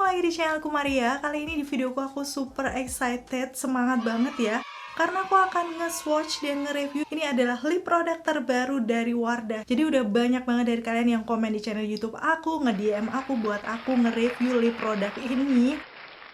lagi di channelku Maria. Kali ini di videoku aku super excited, semangat banget ya. Karena aku akan nge-swatch dan nge-review. Ini adalah lip produk terbaru dari Wardah. Jadi udah banyak banget dari kalian yang komen di channel YouTube aku, nge-DM aku buat aku nge-review lip produk ini.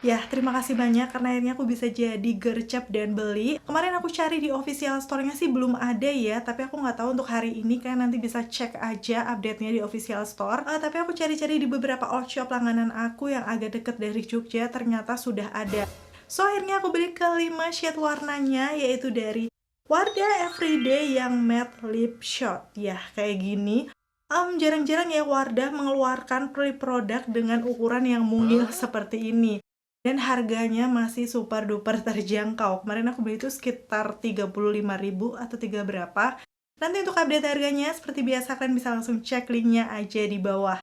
Ya, terima kasih banyak karena akhirnya aku bisa jadi gercep dan beli. Kemarin aku cari di official store-nya sih belum ada ya, tapi aku nggak tahu untuk hari ini, kan nanti bisa cek aja update-nya di official store. Tapi aku cari-cari di beberapa old shop langganan aku yang agak deket dari Jogja, ternyata sudah ada. So, akhirnya aku beli ke 5 shade warnanya, yaitu dari Wardah Everyday yang Matte Lip Shot. Ya, kayak gini. Jarang-jarang ya Wardah mengeluarkan produk dengan ukuran yang mungil seperti ini. Dan harganya masih super duper terjangkau. Kemarin aku beli itu sekitar 35.000 atau 3 berapa. Nanti untuk update harganya, seperti biasa kalian bisa langsung cek linknya aja di bawah.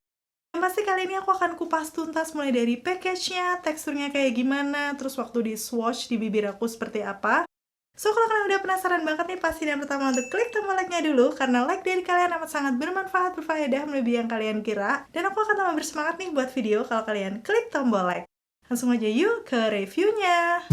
Yang pasti kali ini aku akan kupas tuntas mulai dari package-nya, teksturnya kayak gimana, terus waktu di swatch di bibir aku seperti apa. So, kalau kalian udah penasaran banget nih, pasti yang pertama untuk klik tombol like-nya dulu, karena like dari kalian amat sangat bermanfaat, berfaedah, melebihi yang kalian kira. Dan aku akan tambah bersemangat nih buat video kalau kalian klik tombol like. Langsung aja yuk ke reviewnya.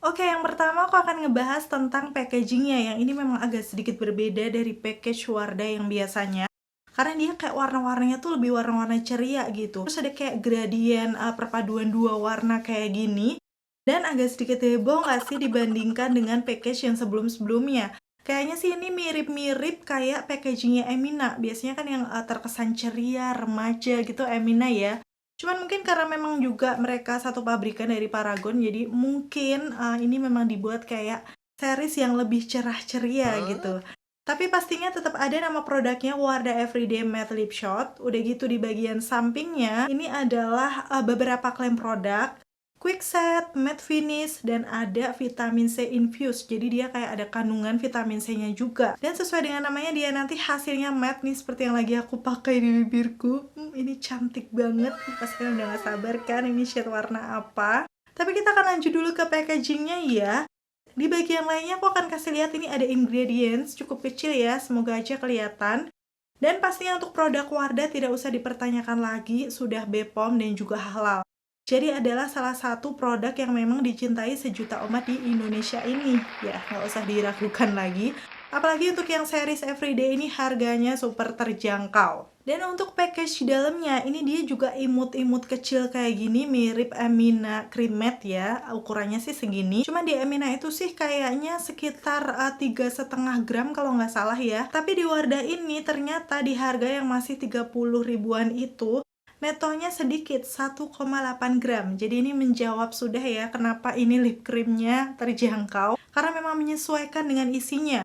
Oke, yang pertama aku akan ngebahas tentang packagingnya, yang ini memang agak sedikit berbeda dari package Wardah yang biasanya. Karena dia kayak warna-warnanya tuh lebih warna-warna ceria gitu. Terus ada kayak gradien perpaduan dua warna kayak gini. Dan agak sedikit heboh nggak sih dibandingkan dengan package yang sebelum-sebelumnya. Kayaknya sih ini mirip-mirip kayak packagingnya Emina. Biasanya kan yang terkesan ceria, remaja gitu Emina ya. Cuman mungkin karena memang juga mereka satu pabrikan dari Paragon, jadi mungkin ini memang dibuat kayak series yang lebih cerah ceria gitu. Tapi pastinya tetap ada nama produknya Wardah Everyday Matte Lip Shot. Udah gitu di bagian sampingnya, ini adalah beberapa klaim produk. Quick set, matte finish, dan ada vitamin C infused. Jadi dia kayak ada kandungan vitamin C-nya juga. Dan sesuai dengan namanya, dia nanti hasilnya matte nih, seperti yang lagi aku pakai di bibirku. Ini cantik banget. Pasti kalian udah gak sabar kan ini shade warna apa. Tapi kita akan lanjut dulu ke packagingnya ya. Di bagian lainnya aku akan kasih lihat ini ada ingredients cukup kecil ya, semoga aja kelihatan. Dan pastinya untuk produk Wardah tidak usah dipertanyakan lagi, sudah BPOM dan juga halal. Jadi adalah salah satu produk yang memang dicintai sejuta umat di Indonesia ini. Ya, nggak usah diragukan lagi. Apalagi untuk yang series Everyday ini harganya super terjangkau. Dan untuk package di dalamnya, ini dia juga imut-imut kecil kayak gini, mirip Emina Cream Matte ya. Ukurannya sih segini. Cuman di Emina itu sih kayaknya sekitar 3,5 gram kalau nggak salah ya. Tapi di Wardah ini ternyata di harga yang masih 30 ribuan itu, netonya sedikit, 1,8 gram. Jadi ini menjawab sudah ya kenapa ini lip creamnya terjangkau. Karena memang menyesuaikan dengan isinya.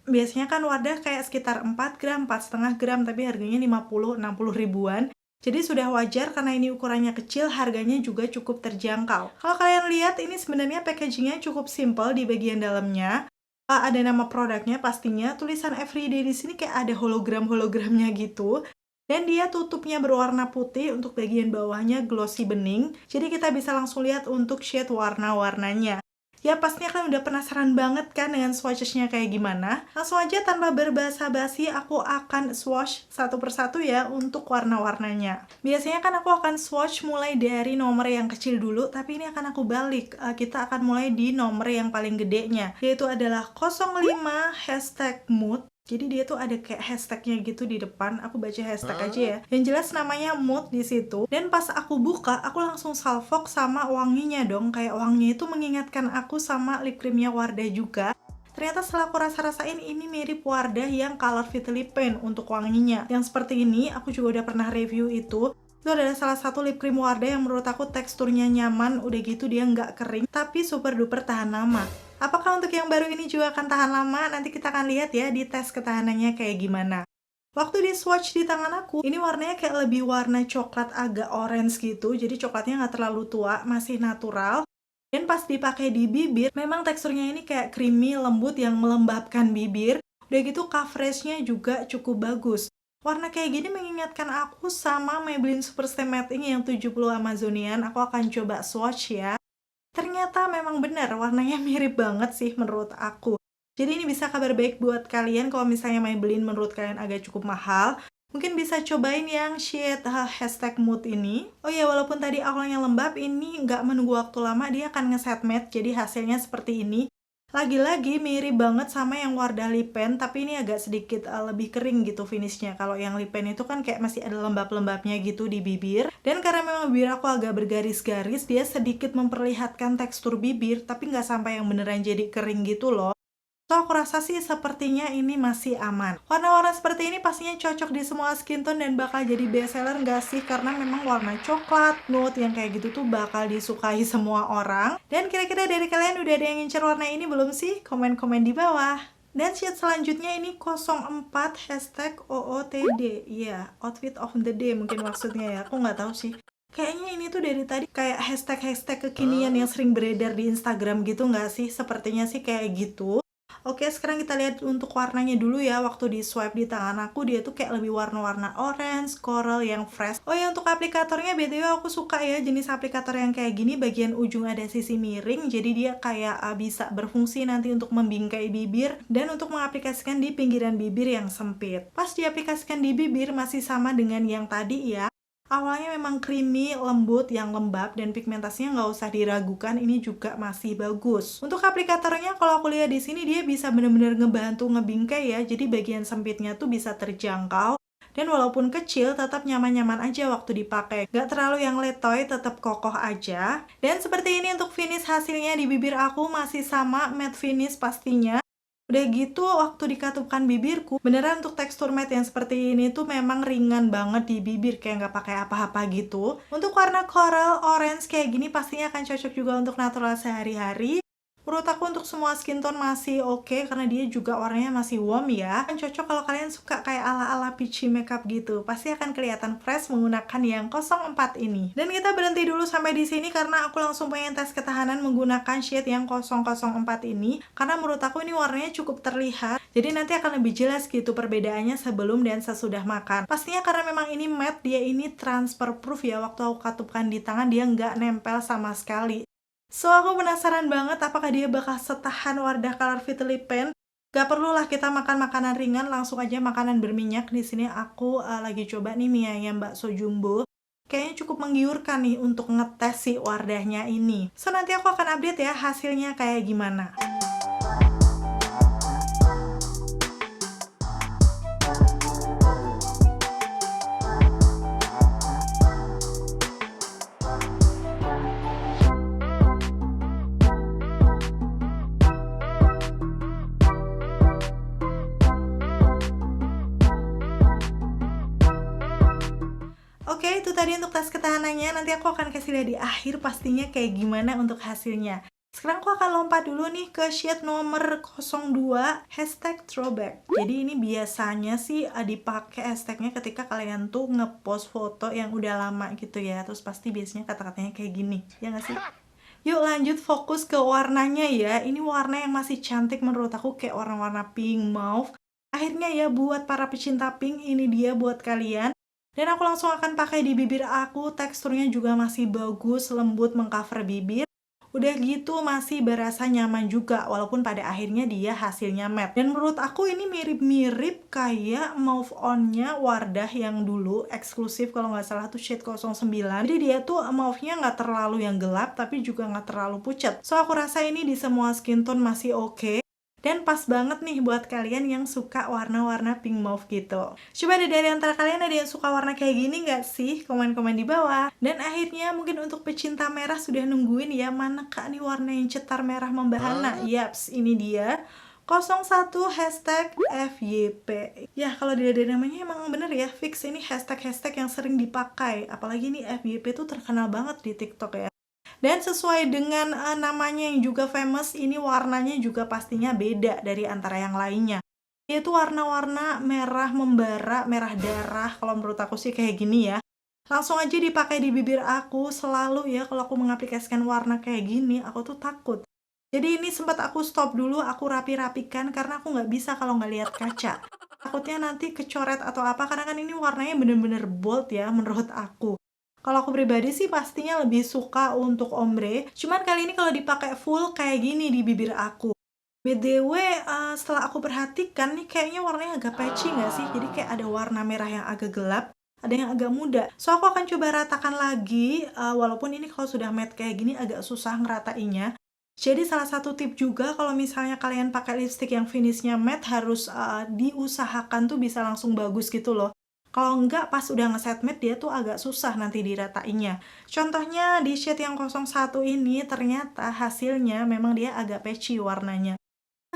Biasanya kan Wardah kayak sekitar 4 gram, 4,5 gram, tapi harganya 50-60 ribuan. Jadi sudah wajar karena ini ukurannya kecil, harganya juga cukup terjangkau. Kalau kalian lihat, ini sebenarnya packagingnya cukup simple di bagian dalamnya. Ada nama produknya pastinya, tulisan Everyday di sini kayak ada hologram-hologramnya gitu. Dan dia tutupnya berwarna putih, untuk bagian bawahnya glossy bening. Jadi kita bisa langsung lihat untuk shade warna-warnanya. Ya pastinya kalian udah penasaran banget kan dengan swatches-nya kayak gimana. Langsung aja tanpa berbasa-basi aku akan swatch satu persatu ya untuk warna-warnanya. Biasanya kan aku akan swatch mulai dari nomor yang kecil dulu, tapi ini akan aku balik. Kita akan mulai di nomor yang paling gedenya, yaitu adalah 05 hashtag mood. Jadi dia tuh ada kayak hashtagnya gitu di depan. Aku baca hashtag aja ya. Yang jelas namanya mood di situ. Dan pas aku buka, aku langsung salfok sama wanginya dong. Kayak wanginya itu mengingatkan aku sama lip creamnya Wardah juga. Ternyata setelah aku rasa-rasain, ini mirip Wardah yang Color Fit Lip Paint untuk wanginya. Yang seperti ini, aku juga udah pernah review itu. Itu adalah salah satu lip cream Wardah yang menurut aku teksturnya nyaman, udah gitu dia nggak kering, tapi super duper tahan lama. Apakah untuk yang baru ini juga akan tahan lama? Nanti kita akan lihat ya di tes ketahanannya kayak gimana. Waktu di swatch di tangan aku, ini warnanya kayak lebih warna coklat agak orange gitu, jadi coklatnya nggak terlalu tua, masih natural. Dan pas dipakai di bibir, memang teksturnya ini kayak creamy, lembut yang melembabkan bibir. Udah gitu coveragenya juga cukup bagus. Warna kayak gini mengingatkan aku sama Maybelline Superstay Matte Ink yang 70 Amazonian. Aku akan coba swatch ya. Ternyata memang benar warnanya mirip banget sih menurut aku. Jadi ini bisa kabar baik buat kalian kalau misalnya Maybelline menurut kalian agak cukup mahal. Mungkin bisa cobain yang shade hashtag mood ini. Oh ya, walaupun tadi awalnya lembab, ini nggak menunggu waktu lama, dia akan ngeset matte, jadi hasilnya seperti ini. Lagi-lagi mirip banget sama yang Wardah Lip Pen, tapi ini agak sedikit lebih kering gitu finishnya. Kalau yang Lip Pen itu kan kayak masih ada lembab-lembabnya gitu di bibir. Dan karena memang bibir aku agak bergaris-garis, dia sedikit memperlihatkan tekstur bibir, tapi nggak sampai yang beneran jadi kering gitu loh. So, aku rasa sih sepertinya ini masih aman. Warna-warna seperti ini pastinya cocok di semua skin tone dan bakal jadi best seller nggak sih? Karena memang warna coklat, nude yang kayak gitu tuh bakal disukai semua orang. Dan kira-kira dari kalian udah ada yang ngincer warna ini belum sih? Komen-komen di bawah. Dan shade selanjutnya ini 04 hashtag OOTD. Iya, outfit of the day mungkin maksudnya ya. Aku nggak tahu sih. Kayaknya ini tuh dari tadi kayak hashtag-hashtag kekinian yang sering beredar di Instagram gitu nggak sih? Sepertinya sih kayak gitu. Oke, sekarang kita lihat untuk warnanya dulu ya. Waktu di swipe di tangan aku, dia tuh kayak lebih warna-warna orange, coral yang fresh. Oh ya, untuk aplikatornya BTW aku suka ya jenis aplikator yang kayak gini. Bagian ujung ada sisi miring, jadi dia kayak bisa berfungsi nanti untuk membingkai bibir dan untuk mengaplikasikan di pinggiran bibir yang sempit. Pas diaplikasikan di bibir masih sama dengan yang tadi ya. Awalnya memang creamy, lembut, yang lembab, dan pigmentasinya nggak usah diragukan, ini juga masih bagus. Untuk aplikatornya, kalau aku lihat di sini dia bisa bener-bener ngebantu ngebingkai ya, jadi bagian sempitnya tuh bisa terjangkau. Dan walaupun kecil, tetap nyaman-nyaman aja waktu dipakai. Nggak terlalu yang letoy, tetap kokoh aja. Dan seperti ini untuk finish hasilnya di bibir aku masih sama, matte finish pastinya. Udah gitu, waktu dikatupkan bibirku, beneran untuk tekstur matte yang seperti ini tuh memang ringan banget di bibir, kayak nggak pakai apa-apa gitu. Untuk warna coral orange kayak gini pastinya akan cocok juga untuk natural sehari-hari. Menurut aku untuk semua skin tone masih oke, karena dia juga warnanya masih warm ya. Kan cocok kalau kalian suka kayak ala-ala peachy makeup gitu. Pasti akan kelihatan fresh menggunakan yang 04 ini. Dan kita berhenti dulu sampai di sini karena aku langsung pengen tes ketahanan menggunakan shade yang 004 ini. Karena menurut aku ini warnanya cukup terlihat. Jadi nanti akan lebih jelas gitu perbedaannya sebelum dan sesudah makan. Pastinya karena memang ini matte, dia ini transfer proof ya. Waktu aku katupkan di tangan dia nggak nempel sama sekali. So, aku penasaran banget apakah dia bakal setahan Wardah Color Fit Lip Pen. Gak perlulah kita makan makanan ringan, langsung aja makanan berminyak. Di sini aku lagi coba nih mie ayam bakso jumbo. Kayaknya cukup menggiurkan nih untuk ngetes si Wardahnya ini. So, nanti aku akan update ya hasilnya kayak gimana. Oke, itu tadi untuk tes ketahanannya. Nanti aku akan kasih lihat di akhir pastinya kayak gimana untuk hasilnya. Sekarang aku akan lompat dulu nih ke shade nomor 02 hashtag throwback. Jadi ini biasanya sih dipakai hashtagnya ketika kalian tuh ngepost foto yang udah lama gitu ya. Terus pasti biasanya kata-katanya kayak gini, ya nggak sih? Yuk lanjut fokus ke warnanya ya. Ini warna yang masih cantik menurut aku, kayak warna-warna pink mauve. Akhirnya ya buat para pecinta pink, ini dia buat kalian. Dan aku langsung akan pakai di bibir aku, teksturnya juga masih bagus, lembut, mengcover bibir. Udah gitu masih berasa nyaman juga, walaupun pada akhirnya dia hasilnya matte. Dan menurut aku ini mirip-mirip kayak mauve on-nya Wardah yang dulu, eksklusif kalau nggak salah tuh shade 09. Jadi dia tuh mauve-nya nggak terlalu yang gelap, tapi juga nggak terlalu pucat. So aku rasa ini di semua skin tone masih oke. Dan pas banget nih buat kalian yang suka warna-warna pink mauve gitu. Coba deh dari antara kalian ada yang suka warna kayak gini nggak sih? Komen-komen di bawah. Dan akhirnya mungkin untuk pecinta merah sudah nungguin ya, mana kak nih warna yang cetar merah membahana? Yaps, ini dia. 01 hashtag FYP. Ya kalau dilihat dari namanya emang bener ya, fix ini hashtag-hashtag yang sering dipakai. Apalagi nih FYP tuh terkenal banget di TikTok ya. Dan sesuai dengan namanya yang juga famous, ini warnanya juga pastinya beda dari antara yang lainnya. Yaitu warna-warna merah membara, merah darah, kalau menurut aku sih kayak gini ya. Langsung aja dipakai di bibir aku, selalu ya kalau aku mengaplikasikan warna kayak gini, aku tuh takut. Jadi ini sempat aku stop dulu, aku rapi-rapikan karena aku nggak bisa kalau nggak lihat kaca. Takutnya nanti kecoret atau apa, karena kan ini warnanya bener-bener bold ya menurut aku. Kalau aku pribadi sih pastinya lebih suka untuk ombre, cuman kali ini kalau dipakai full kayak gini di bibir aku. BTW, setelah aku perhatikan nih kayaknya warnanya agak patchy nggak sih? Jadi kayak ada warna merah yang agak gelap, ada yang agak muda. So, aku akan coba ratakan lagi, walaupun ini kalau sudah matte kayak gini agak susah ngeratainya. Jadi salah satu tip juga kalau misalnya kalian pakai lipstick yang finishnya matte harus, diusahakan tuh bisa langsung bagus gitu loh. Kalau enggak pas udah ngeset matte dia tuh agak susah nanti diratainya. Contohnya di shade yang 01 ini ternyata hasilnya memang dia agak patchy warnanya.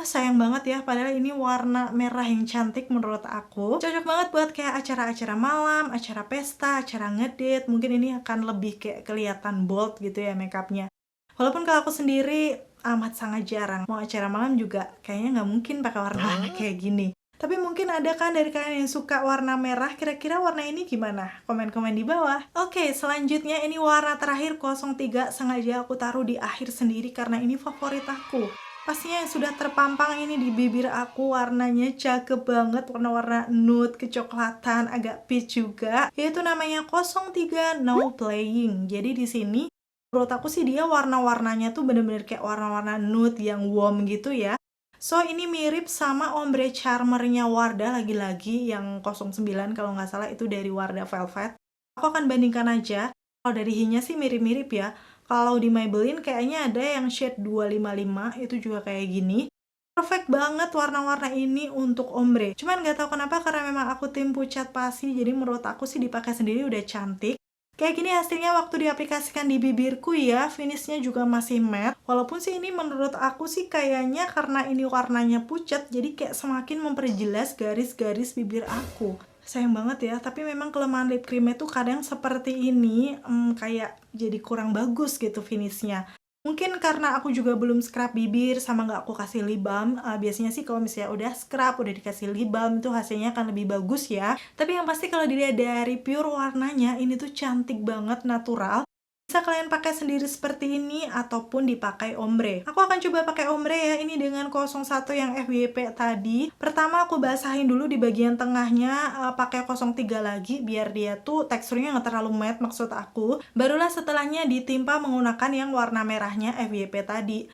Sayang banget ya, padahal ini warna merah yang cantik menurut aku. Cocok banget buat kayak acara-acara malam, acara pesta, acara ngedate. Mungkin ini akan lebih kayak kelihatan bold gitu ya makeupnya. Walaupun kalau aku sendiri amat sangat jarang. Mau acara malam juga kayaknya nggak mungkin pakai warna-warna kayak gini. Tapi mungkin ada kan dari kalian yang suka warna merah, kira-kira warna ini gimana? Komen-komen di bawah. Oke, selanjutnya ini warna terakhir 03, sengaja aku taruh di akhir sendiri karena ini favorit aku. Pastinya yang sudah terpampang ini di bibir aku, warnanya cakep banget, warna-warna nude, kecoklatan, agak peach juga, yaitu namanya 03 No Playing. Jadi di sini menurut aku sih dia warna-warnanya tuh bener-bener kayak warna-warna nude yang warm gitu ya. So ini mirip sama ombre charmernya Wardah lagi-lagi yang 09 kalau nggak salah itu dari Wardah Velvet. Aku akan bandingkan aja. Kalau dari hint-nya sih mirip-mirip ya. Kalau di Maybelline kayaknya ada yang shade 255 itu juga kayak gini. Perfect banget warna-warna ini untuk ombre. Cuman nggak tahu kenapa karena memang aku tim pucat pasi, jadi menurut aku sih dipakai sendiri udah cantik. Kayak gini hasilnya waktu diaplikasikan di bibirku ya, finishnya juga masih matte. Walaupun sih ini menurut aku sih kayaknya karena ini warnanya pucat, jadi kayak semakin memperjelas garis-garis bibir aku. Sayang banget ya, tapi memang kelemahan lip creamnya tuh kadang seperti ini, kayak jadi kurang bagus gitu finishnya. Mungkin karena aku juga belum scrub bibir sama nggak aku kasih lip balm. Biasanya sih kalau misalnya udah scrub, udah dikasih lip balm itu hasilnya akan lebih bagus ya. Tapi yang pasti kalau dilihat dari pure warnanya, ini tuh cantik banget, natural. Bisa kalian pakai sendiri seperti ini ataupun dipakai ombre. Aku akan coba pakai ombre ya, ini dengan 01 yang FYP tadi. Pertama aku basahin dulu di bagian tengahnya, pakai 03 lagi biar dia tuh teksturnya nggak terlalu matte maksud aku. Barulah setelahnya ditimpa menggunakan yang warna merahnya FYP tadi.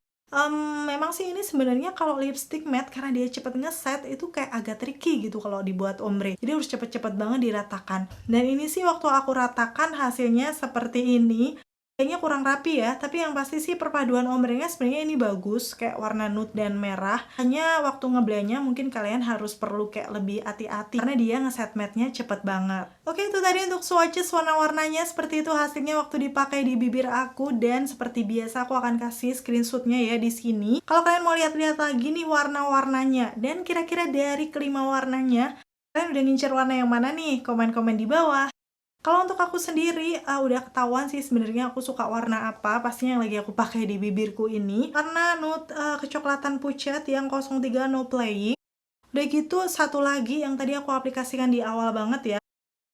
Memang sih ini sebenarnya kalau lipstick matte karena dia cepet ngeset itu kayak agak tricky gitu kalau dibuat ombre. Jadi harus cepet-cepet banget diratakan. Dan ini sih waktu aku ratakan hasilnya seperti ini. Kayaknya kurang rapi ya, tapi yang pasti sih perpaduan ombrenya sebenarnya ini bagus, kayak warna nude dan merah. Hanya waktu ngeblendnya mungkin kalian harus perlu kayak lebih hati-hati karena dia ngeset matte-nya cepet banget. Oke, itu tadi untuk swatches warna-warnanya, seperti itu hasilnya waktu dipakai di bibir aku. Dan seperti biasa aku akan kasih screenshotnya ya di sini. Kalau kalian mau lihat-lihat lagi nih warna-warnanya dan kira-kira dari kelima warnanya kalian udah ngincer warna yang mana nih? Komen-komen di bawah. Kalau untuk aku sendiri, udah ketahuan sih sebenarnya aku suka warna apa, pastinya yang lagi aku pakai di bibirku ini. Karena nude kecoklatan pucat yang 03 No Playing. Udah gitu, satu lagi yang tadi aku aplikasikan di awal banget ya.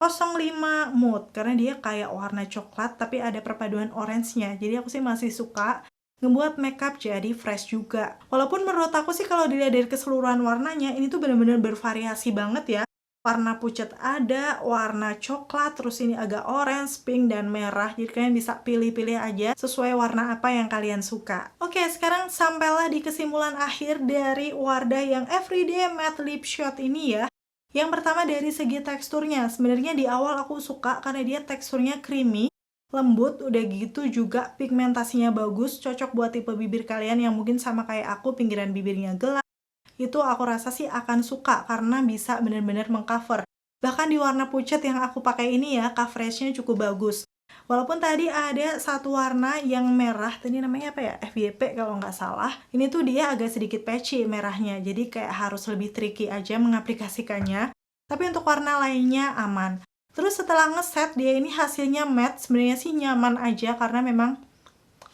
05 Mood, karena dia kayak warna coklat tapi ada perpaduan orange-nya. Jadi aku sih masih suka ngebuat makeup jadi fresh juga. Walaupun menurut aku sih kalau dilihat dari keseluruhan warnanya, ini tuh bener-bener bervariasi banget ya. Warna pucat ada, warna coklat, terus ini agak orange, pink, dan merah. Jadi kalian bisa pilih-pilih aja sesuai warna apa yang kalian suka. Oke, sekarang sampailah di kesimpulan akhir dari Wardah yang Everyday Matte Lip Shot ini ya. Yang pertama dari segi teksturnya, sebenarnya di awal aku suka karena dia teksturnya creamy, lembut, udah gitu juga pigmentasinya bagus, cocok buat tipe bibir kalian yang mungkin sama kayak aku, pinggiran bibirnya gelap. Itu aku rasa sih akan suka karena bisa bener-bener mengcover. Bahkan di warna pucat yang aku pakai ini ya, coveragenya cukup bagus. Walaupun tadi ada satu warna yang merah, tadi namanya apa ya? FYP kalau nggak salah. Ini tuh dia agak sedikit patchy merahnya, jadi kayak harus lebih tricky aja mengaplikasikannya. Tapi untuk warna lainnya aman. Terus setelah ngeset, dia ini hasilnya matte, sebenarnya sih nyaman aja karena memang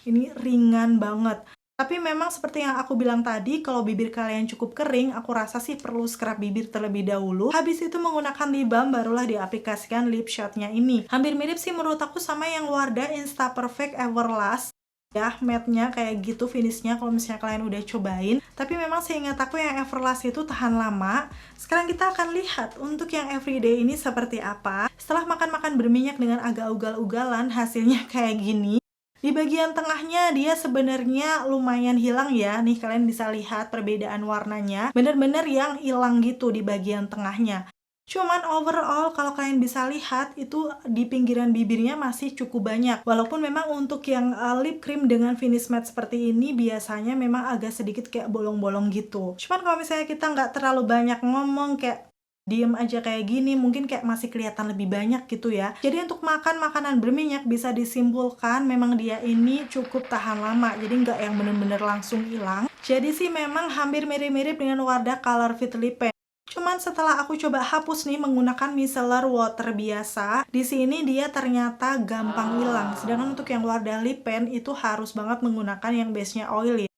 ini ringan banget. Tapi memang seperti yang aku bilang tadi, kalau bibir kalian cukup kering, aku rasa sih perlu scrub bibir terlebih dahulu. Habis itu menggunakan lip balm, barulah diaplikasikan lip shotnya ini. Hampir mirip sih menurut aku sama yang Wardah Insta Perfect Everlast. Ya, matte-nya kayak gitu finishnya kalau misalnya kalian udah cobain. Tapi memang seingat aku yang Everlast itu tahan lama. Sekarang kita akan lihat untuk yang Everyday ini seperti apa. Setelah makan-makan berminyak dengan agak ugal-ugalan, hasilnya kayak gini. Di bagian tengahnya dia sebenarnya lumayan hilang ya. Nih kalian bisa lihat perbedaan warnanya. Bener-bener yang hilang gitu di bagian tengahnya. Cuman overall kalau kalian bisa lihat itu di pinggiran bibirnya masih cukup banyak. Walaupun memang untuk yang lip cream dengan finish matte seperti ini biasanya memang agak sedikit kayak bolong-bolong gitu. Cuman kalau misalnya kita nggak terlalu banyak ngomong, kayak diem aja kayak gini, mungkin kayak masih kelihatan lebih banyak gitu ya. Jadi untuk makan makanan berminyak bisa disimpulkan memang dia ini cukup tahan lama, jadi nggak yang bener-bener langsung hilang. Jadi sih memang hampir mirip-mirip dengan Wardah Color Fit Lip Pen. Cuman setelah aku coba hapus nih menggunakan micellar water biasa, di sini dia ternyata gampang hilang. Sedangkan untuk yang Wardah Lip Pen itu harus banget menggunakan yang base-nya oily.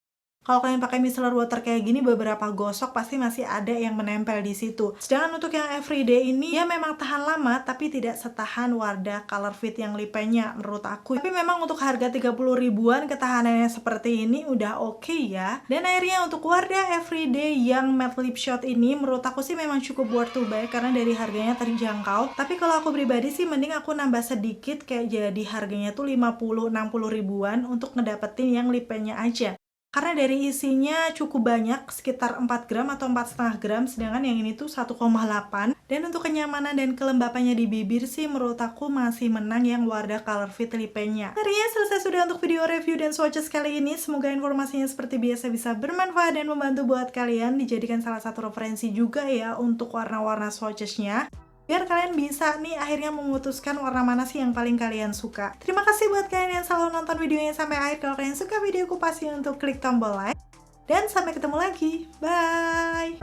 Kalau kalian pakai micellar water kayak gini, beberapa gosok pasti masih ada yang menempel di situ. Sedangkan untuk yang everyday ini, ya memang tahan lama, tapi tidak setahan Wardah Color Fit yang lip pen-nya menurut aku. Tapi memang untuk harga 30 ribuan, ketahanannya seperti ini udah oke ya. Dan akhirnya untuk Wardah everyday yang matte lip shot ini, menurut aku sih memang cukup worth to buy, karena dari harganya terjangkau. Tapi kalau aku pribadi sih, mending aku nambah sedikit, kayak jadi harganya tuh 50-60 ribuan untuk ngedapetin yang lip pen-nya aja. Karena dari isinya cukup banyak, sekitar 4 gram atau 4,5 gram, sedangkan yang ini tuh 1,8. Dan untuk kenyamanan dan kelembapannya di bibir sih menurut aku masih menang yang Wardah Color Fit lip pen-nya. Akhirnya selesai sudah untuk video review dan swatches kali ini. Semoga informasinya seperti biasa bisa bermanfaat dan membantu buat kalian, dijadikan salah satu referensi juga ya untuk warna-warna swatchesnya. Biar kalian bisa nih akhirnya memutuskan warna mana sih yang paling kalian suka. Terima kasih buat kalian yang selalu nonton videonya sampai akhir. Kalau kalian suka videoku pasti untuk klik tombol like. Dan sampai ketemu lagi. Bye!